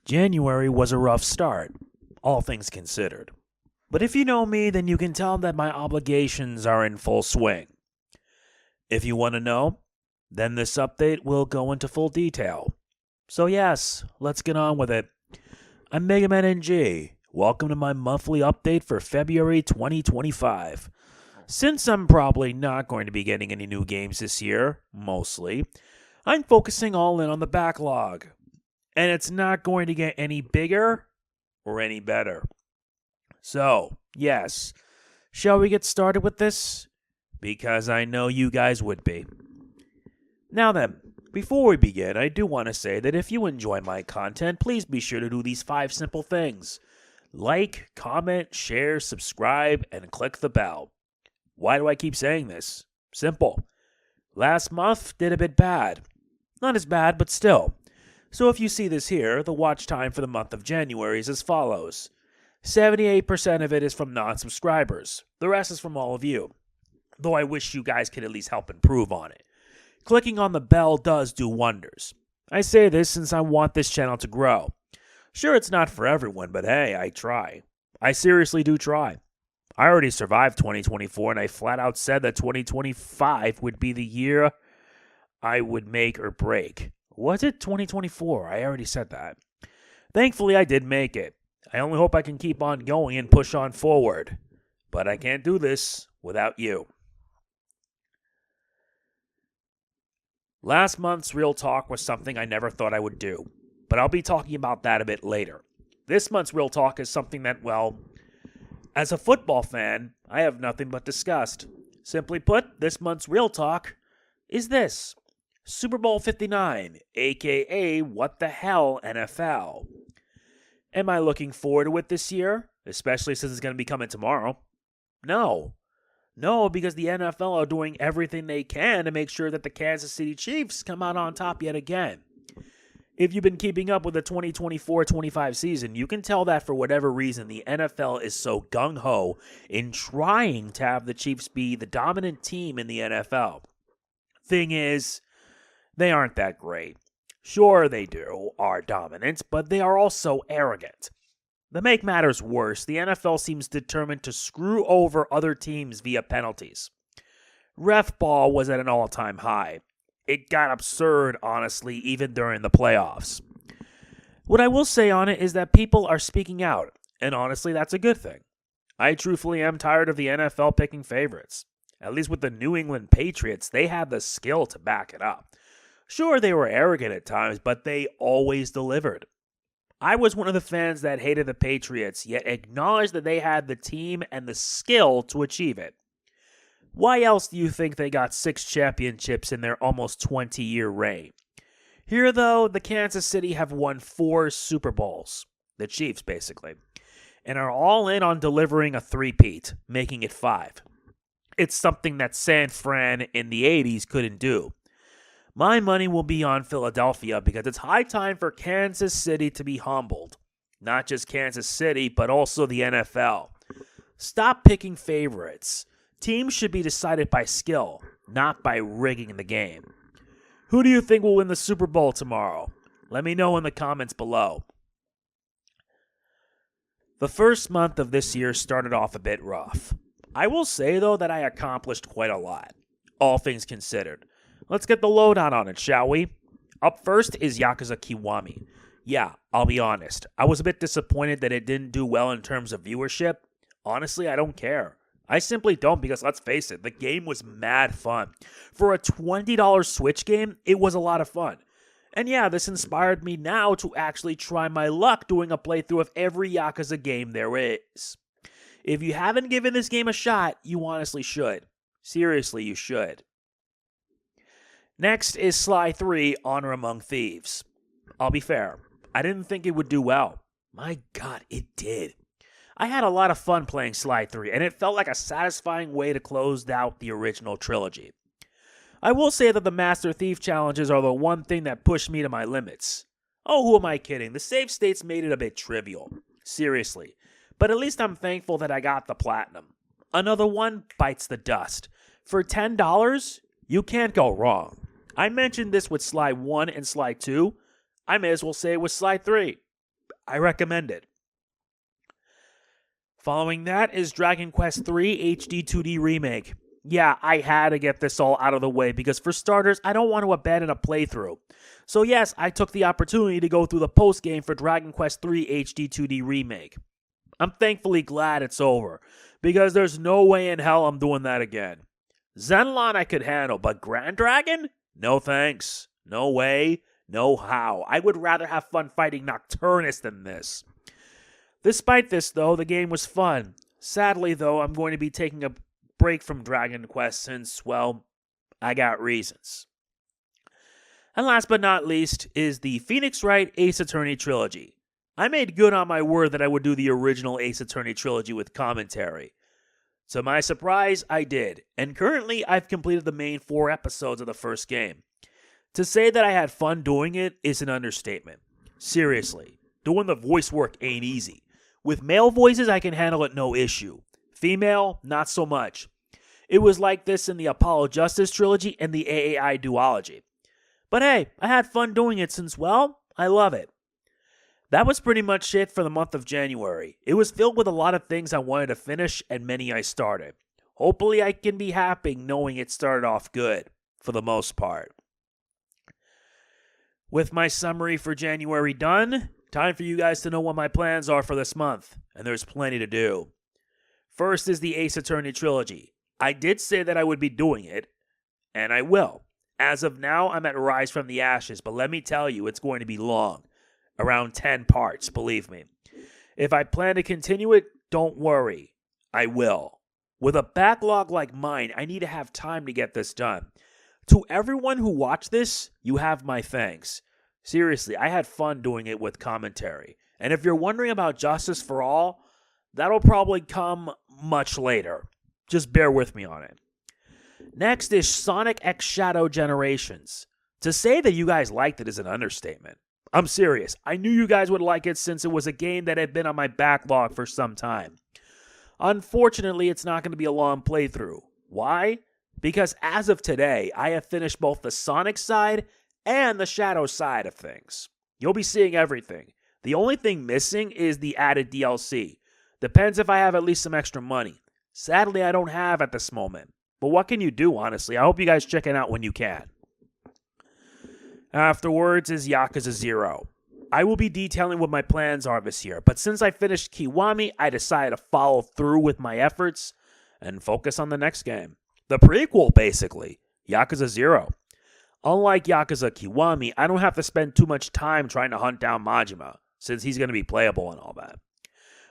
January was a rough start, all things considered. But if you know me, then you can tell that my obligations are in full swing. If you want to know, then this update will go into full detail. So yes, let's get on with it. I'm MegamanNG. Welcome to my monthly update for February 2025. Since I'm probably not going to be getting any new games this year, mostly, I'm focusing all in on the backlog. And it's not going to get any bigger or any better. So, yes, shall we get started with this? Because I know you guys would be. Now then, before we begin, I do want to say that if you enjoy my content, please be sure to do these 5 simple things. Like, comment, share, subscribe, and click the bell. Why do I keep saying this? Simple. Last month did a bit bad. Not as bad, but still. So if you see this here, the watch time for the month of January is as follows. 78% of it is from non-subscribers. The rest is from all of you. Though I wish you guys could at least help improve on it. Clicking on the bell does do wonders. I say this since I want this channel to grow. Sure, it's not for everyone, but hey, I try. I seriously do try. I already survived 2024, and I flat out said that 2025 would be the year I would make or break. Was it 2024? I already said that. Thankfully, I did make it. I only hope I can keep on going and push on forward. But I can't do this without you. Last month's Real Talk was something I never thought I would do. But I'll be talking about that a bit later. This month's Real Talk is something that, well, as a football fan, I have nothing but disgust. Simply put, this month's Real Talk is this. Super Bowl 59, aka What the Hell NFL. Am I looking forward to it this year? Especially since it's going to be coming tomorrow. No, because the NFL are doing everything they can to make sure that the Kansas City Chiefs come out on top yet again. If you've been keeping up with the 2024-25 season, you can tell that for whatever reason, the NFL is so gung-ho in trying to have the Chiefs be the dominant team in the NFL. Thing is, they aren't that great. Sure, they are dominant, but they are also arrogant. To make matters worse, the NFL seems determined to screw over other teams via penalties. Ref ball was at an all-time high. It got absurd, honestly, even during the playoffs. What I will say on it is that people are speaking out, and honestly, that's a good thing. I truthfully am tired of the NFL picking favorites. At least with the New England Patriots, they had the skill to back it up. Sure, they were arrogant at times, but they always delivered. I was one of the fans that hated the Patriots, yet acknowledged that they had the team and the skill to achieve it. Why else do you think they got 6 championships in their almost 20-year reign? Here, though, the Kansas City have won 4 Super Bowls, the Chiefs basically, and are all in on delivering a three-peat, making it 5. It's something that San Fran in the 80s couldn't do. My money will be on Philadelphia because it's high time for Kansas City to be humbled. Not just Kansas City, but also the NFL. Stop picking favorites. Teams should be decided by skill, not by rigging the game. Who do you think will win the Super Bowl tomorrow? Let me know in the comments below. The first month of this year started off a bit rough. I will say, though, that I accomplished quite a lot, all things considered. Let's get the lowdown on it, shall we? Up first is Yakuza Kiwami. Yeah, I'll be honest. I was a bit disappointed that it didn't do well in terms of viewership. Honestly, I don't care. I simply don't because, let's face it, the game was mad fun. For a $20 Switch game, it was a lot of fun. And yeah, this inspired me now to actually try my luck doing a playthrough of every Yakuza game there is. If you haven't given this game a shot, you honestly should. Seriously, you should. Next is Sly 3, Honor Among Thieves. I'll be fair, I didn't think it would do well. My God, it did. I had a lot of fun playing Sly 3, and it felt like a satisfying way to close out the original trilogy. I will say that the Master Thief challenges are the one thing that pushed me to my limits. Oh, who am I kidding? The save states made it a bit trivial. Seriously. But at least I'm thankful that I got the platinum. Another one bites the dust. For $10, you can't go wrong. I mentioned this with Sly 1 and Sly 2. I may as well say it with Sly 3. I recommend it. Following that is Dragon Quest III HD 2D Remake. Yeah, I had to get this all out of the way because for starters, I don't want to abandon a playthrough. So yes, I took the opportunity to go through the post-game for Dragon Quest III HD 2D Remake. I'm thankfully glad it's over, because there's no way in hell I'm doing that again. Zenlon I could handle, but Grand Dragon? No thanks. No way. No how. I would rather have fun fighting Nocturnus than this. Despite this, though, the game was fun. Sadly, though, I'm going to be taking a break from Dragon Quest since, well, I got reasons. And last but not least is the Phoenix Wright Ace Attorney trilogy. I made good on my word that I would do the original Ace Attorney trilogy with commentary. To my surprise, I did, and currently I've completed the main 4 episodes of the first game. To say that I had fun doing it is an understatement. Seriously, doing the voice work ain't easy. With male voices, I can handle it no issue. Female, not so much. It was like this in the Apollo Justice trilogy and the AAI duology. But hey, I had fun doing it since, well, I love it. That was pretty much it for the month of January. It was filled with a lot of things I wanted to finish and many I started. Hopefully I can be happy knowing it started off good, for the most part. With my summary for January done, time for you guys to know what my plans are for this month, and there's plenty to do. First is the Ace Attorney trilogy. I did say that I would be doing it, and I will. As of now, I'm at Rise from the Ashes, but let me tell you, it's going to be long. Around 10 parts, believe me. If I plan to continue it, don't worry. I will. With a backlog like mine, I need to have time to get this done. To everyone who watched this, you have my thanks. Seriously, I had fun doing it with commentary. And if you're wondering about Justice for All, that'll probably come much later. Just bear with me on it. Next is Sonic X Shadow Generations. To say that you guys liked it is an understatement. I'm serious. I knew you guys would like it since it was a game that had been on my backlog for some time. Unfortunately, it's not going to be a long playthrough. Why? Because as of today, I have finished both the Sonic side and the Shadow side of things. You'll be seeing everything. The only thing missing is the added DLC. Depends if I have at least some extra money. Sadly, I don't have at this moment. But what can you do, honestly? I hope you guys check it out when you can. Afterwards is Yakuza 0. I will be detailing what my plans are this year, but since I finished Kiwami, I decided to follow through with my efforts and focus on the next game. The prequel, basically. Yakuza 0. Unlike Yakuza Kiwami, I don't have to spend too much time trying to hunt down Majima, since he's going to be playable and all that.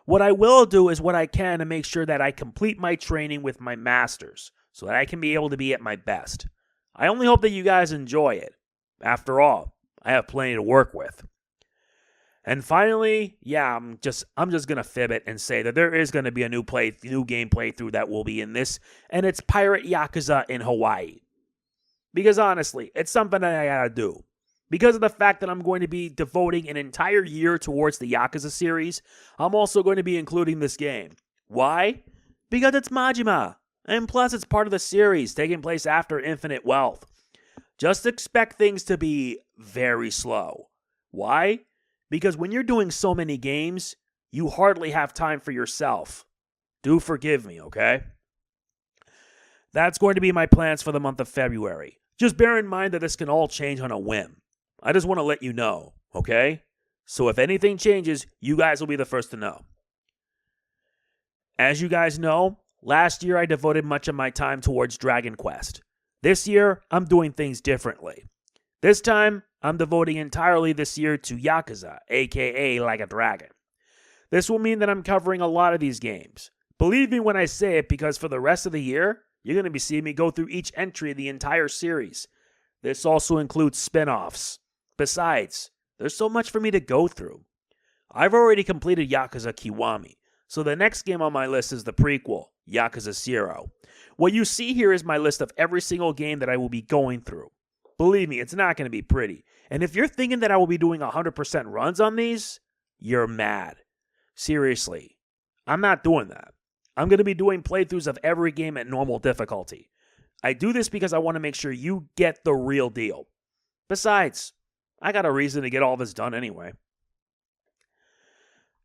What I will do is what I can to make sure that I complete my training with my masters, so that I can be able to be at my best. I only hope that you guys enjoy it. After all, I have plenty to work with. And finally, yeah, I'm just gonna fib it and say that there is gonna be a new game playthrough that will be in this, and it's Pirate Yakuza in Hawaii. Because honestly, it's something that I gotta do. Because of the fact that I'm going to be devoting an entire year towards the Yakuza series, I'm also going to be including this game. Why? Because it's Majima. And plus, it's part of the series, taking place after Infinite Wealth. Just expect things to be very slow. Why? Because when you're doing so many games, you hardly have time for yourself. Do forgive me, okay? That's going to be my plans for the month of February. Just bear in mind that this can all change on a whim. I just want to let you know, okay? So if anything changes, you guys will be the first to know. As you guys know, last year I devoted much of my time towards Dragon Quest. This year, I'm doing things differently. This time, I'm devoting entirely this year to Yakuza, aka Like a Dragon. This will mean that I'm covering a lot of these games. Believe me when I say it, because for the rest of the year, you're going to be seeing me go through each entry of the entire series. This also includes spin-offs. Besides, there's so much for me to go through. I've already completed Yakuza Kiwami, so the next game on my list is the prequel, Yakuza 0. What you see here is my list of every single game that I will be going through. Believe me, it's not going to be pretty. And if you're thinking that I will be doing 100% runs on these, you're mad. Seriously, I'm not doing that. I'm going to be doing playthroughs of every game at normal difficulty. I do this because I want to make sure you get the real deal. Besides, I got a reason to get all this done anyway.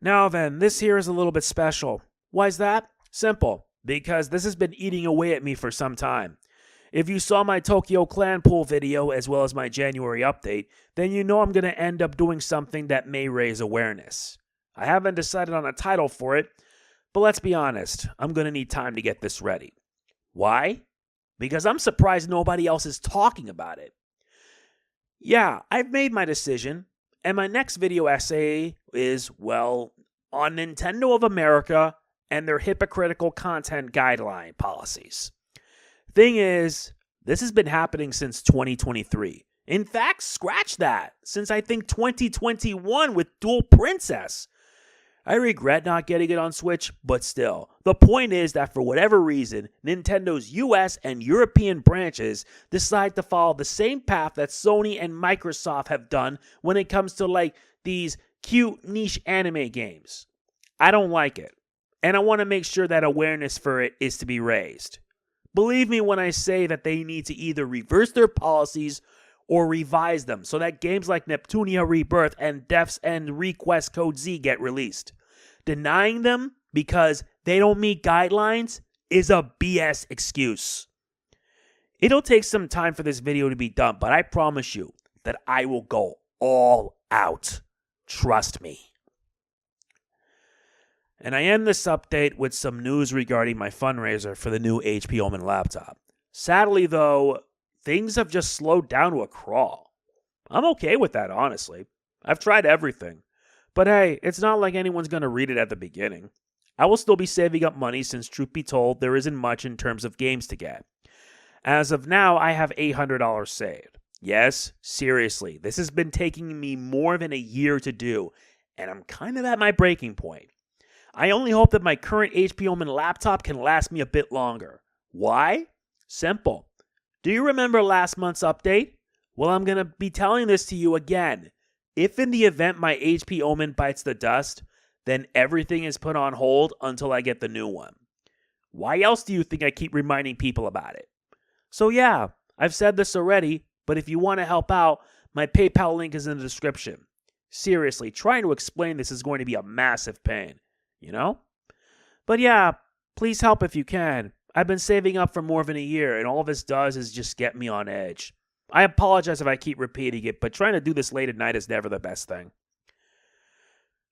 Now then, this here is a little bit special. Why's that? Simple. Because this has been eating away at me for some time. If you saw my Tokyo Clan Pool video as well as my January update, then you know I'm going to end up doing something that may raise awareness. I haven't decided on a title for it, but let's be honest, I'm going to need time to get this ready. Why? Because I'm surprised nobody else is talking about it. Yeah, I've made my decision, and my next video essay is, well, on Nintendo of America and their hypocritical content guideline policies. Thing is, this has been happening since 2023. In fact, scratch that, since I think 2021 with Dual Princess. I regret not getting it on Switch, but still. The point is that for whatever reason, Nintendo's US and European branches decide to follow the same path that Sony and Microsoft have done when it comes to like these cute niche anime games. I don't like it, and I want to make sure that awareness for it is to be raised. Believe me when I say that they need to either reverse their policies or revise them so that games like Neptunia Rebirth and Death's End Request Code Z get released. Denying them because they don't meet guidelines is a BS excuse. It'll take some time for this video to be done, but I promise you that I will go all out. Trust me. And I end this update with some news regarding my fundraiser for the new HP Omen laptop. Sadly, though, things have just slowed down to a crawl. I'm okay with that, honestly. I've tried everything. But hey, it's not like anyone's going to read it at the beginning. I will still be saving up money since, truth be told, there isn't much in terms of games to get. As of now, I have $800 saved. Yes, seriously, this has been taking me more than a year to do, and I'm kind of at my breaking point. I only hope that my current HP Omen laptop can last me a bit longer. Why? Simple. Do you remember last month's update? Well, I'm going to be telling this to you again. If in the event my HP Omen bites the dust, then everything is put on hold until I get the new one. Why else do you think I keep reminding people about it? So yeah, I've said this already, but if you want to help out, my PayPal link is in the description. Seriously, trying to explain this is going to be a massive pain, you know? But yeah, please help if you can. I've been saving up for more than a year, and all this does is just get me on edge. I apologize if I keep repeating it, but trying to do this late at night is never the best thing.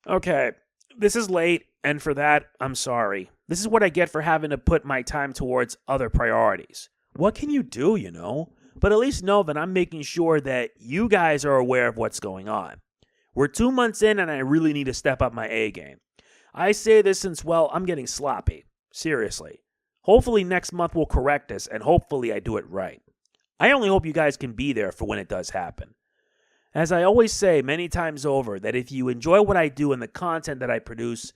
Okay, this is late, and for that, I'm sorry. This is what I get for having to put my time towards other priorities. What can you do, you know? But at least know that I'm making sure that you guys are aware of what's going on. We're 2 months in, and I really need to step up my A game. I say this since, well, I'm getting sloppy. Seriously. Hopefully next month will correct this, and hopefully I do it right. I only hope you guys can be there for when it does happen. As I always say many times over, that if you enjoy what I do and the content that I produce,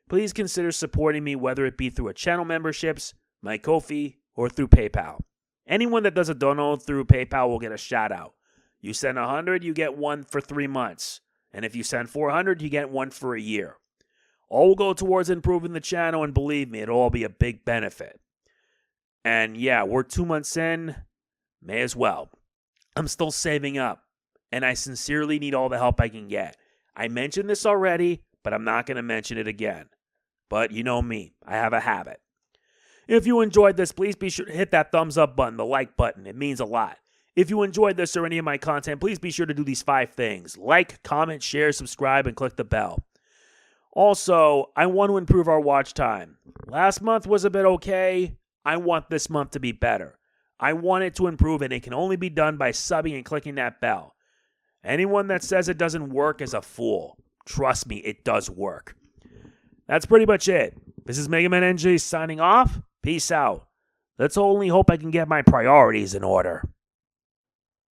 please consider supporting me, whether it be through a channel memberships, my Ko-fi, or through PayPal. Anyone that does a Dono through PayPal will get a shout out. You send 100, you get one for 3 months. And if you send 400, you get one for a year. All will go towards improving the channel, and believe me, it'll all be a big benefit. And yeah, we're 2 months in. May as well. I'm still saving up, and I sincerely need all the help I can get. I mentioned this already, but I'm not going to mention it again. But you know me, I have a habit. If you enjoyed this, please be sure to hit that thumbs up button, the like button. It means a lot. If you enjoyed this or any of my content, please be sure to do these 5 things. Like, comment, share, subscribe, and click the bell. Also, I want to improve our watch time. Last month was a bit okay. I want this month to be better. I want it to improve, and it can only be done by subbing and clicking that bell. Anyone that says it doesn't work is a fool. Trust me, it does work. That's pretty much it. This is MegamanNG signing off. Peace out. Let's only hope I can get my priorities in order.